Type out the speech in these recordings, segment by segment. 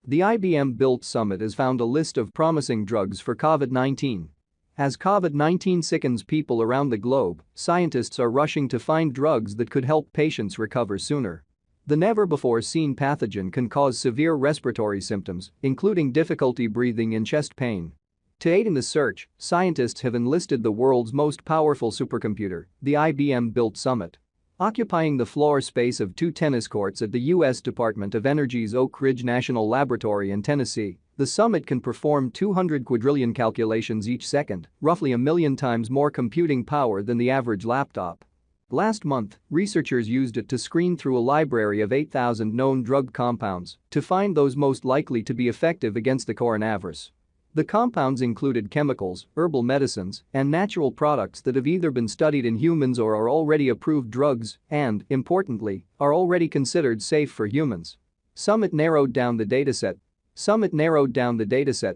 The IBM-built Summit has found a list of promising drugs for COVID-19. As COVID-19 sickens people around the globe, scientists are rushing to find drugs that could help patients recover sooner. The never-before-seen pathogen can cause severe respiratory symptoms, including difficulty breathing and chest pain. To aid in the search, scientists have enlisted the world's most powerful supercomputer, the IBM-built Summit. Occupying the floor space of 2 tennis courts at the U.S. Department of Energy's Oak Ridge National Laboratory in Tennessee, the Summit can perform 200 quadrillion calculations each second, roughly 1,000,000 times more computing power than the average laptop. Last month, researchers used it to screen through a library of 8,000 known drug compounds to find those most likely to be effective against the coronavirus. The compounds included chemicals, herbal medicines, and natural products that have either been studied in humans or are already approved drugs and, importantly, are already considered safe for humans. Summit narrowed down the dataset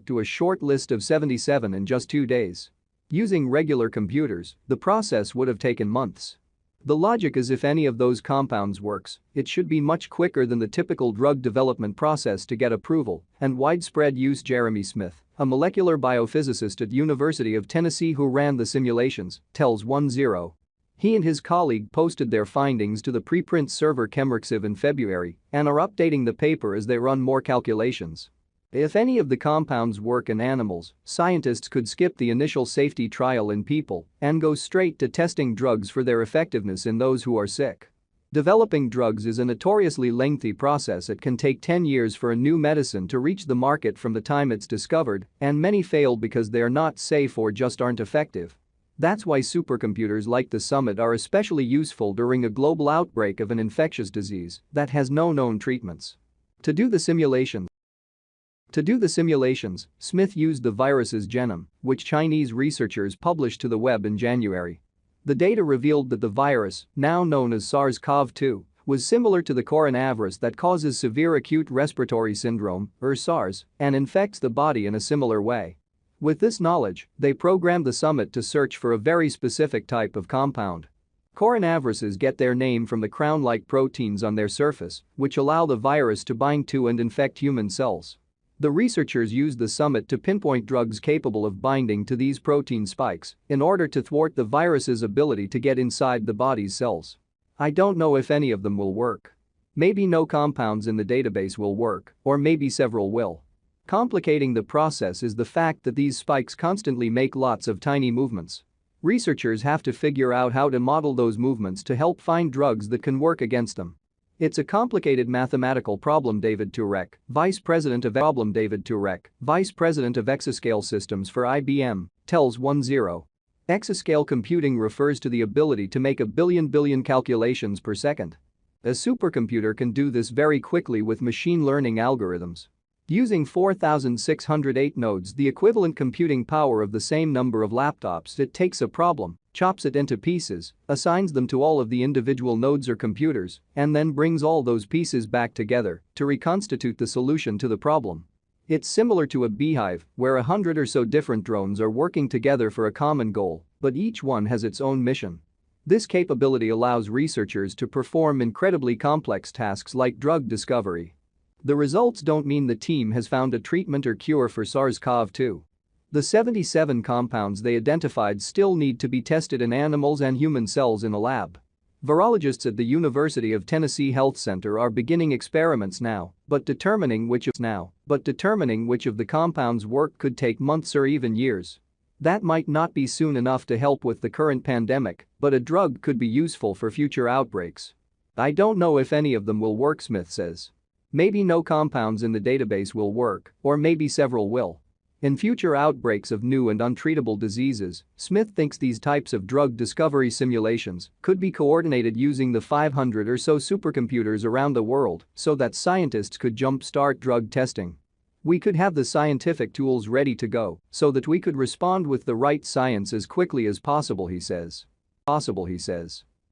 to a short list of 77 in just 2 days. Using regular computers, the process would have taken months. The logic is if any of those compounds works, it should be much quicker than the typical drug development process to get approval and widespread use. Jeremy Smith, a molecular biophysicist at University of Tennessee who ran the simulations, tells 10. He and his colleague posted their findings to the preprint server Chemrexiv in February and are updating the paper as they run more calculations. If any of the compounds work in animals, scientists could skip the initial safety trial in people and go straight to testing drugs for their effectiveness in those who are sick. Developing drugs is a notoriously lengthy process. It can take 10 years for a new medicine to reach the market from the time it's discovered, and many fail because they are not safe or just aren't effective. That's why supercomputers like the Summit are especially useful during a global outbreak of an infectious disease that has no known treatments. To do the simulations, Smith used the virus's genome, which Chinese researchers published to the web in January. The data revealed that the virus, now known as SARS-CoV-2, was similar to the coronavirus that causes severe acute respiratory syndrome, or SARS, and infects the body in a similar way. With this knowledge, they programmed the Summit to search for a very specific type of compound. Coronaviruses get their name from the crown-like proteins on their surface, which allow the virus to bind to and infect human cells. The researchers used the Summit to pinpoint drugs capable of binding to these protein spikes in order to thwart the virus's ability to get inside the body's cells. I don't know if any of them will work. Maybe no compounds in the database will work, or maybe several will. Complicating the process is the fact that these spikes constantly make lots of tiny movements. Researchers have to figure out how to model those movements to help find drugs that can work against them. It's a complicated mathematical problem. David Turek, vice president of exascale systems for IBM, tells 10. Exascale computing refers to the ability to make a billion calculations per second. A supercomputer can do this very quickly with machine learning algorithms. Using 4,608 nodes, the equivalent computing power of the same number of laptops, it takes a problem, chops it into pieces, assigns them to all of the individual nodes or computers, and then brings all those pieces back together to reconstitute the solution to the problem. It's similar to a beehive, where 100 or so different drones are working together for a common goal, but each one has its own mission. This capability allows researchers to perform incredibly complex tasks like drug discovery. The results don't mean the team has found a treatment or cure for SARS-CoV-2. The 77 compounds they identified still need to be tested in animals and human cells in a lab. Virologists at the University of Tennessee Health Center are beginning experiments now, but determining which of the compounds work could take months or even years. That might not be soon enough to help with the current pandemic, but a drug could be useful for future outbreaks. I don't know if any of them will work, Smith says. Maybe no compounds in the database will work, or maybe several will. In future outbreaks of new and untreatable diseases, Smith thinks these types of drug discovery simulations could be coordinated using the 500 or so supercomputers around the world so that scientists could jump-start drug testing. We could have the scientific tools ready to go so that we could respond with the right science as quickly as possible, he says.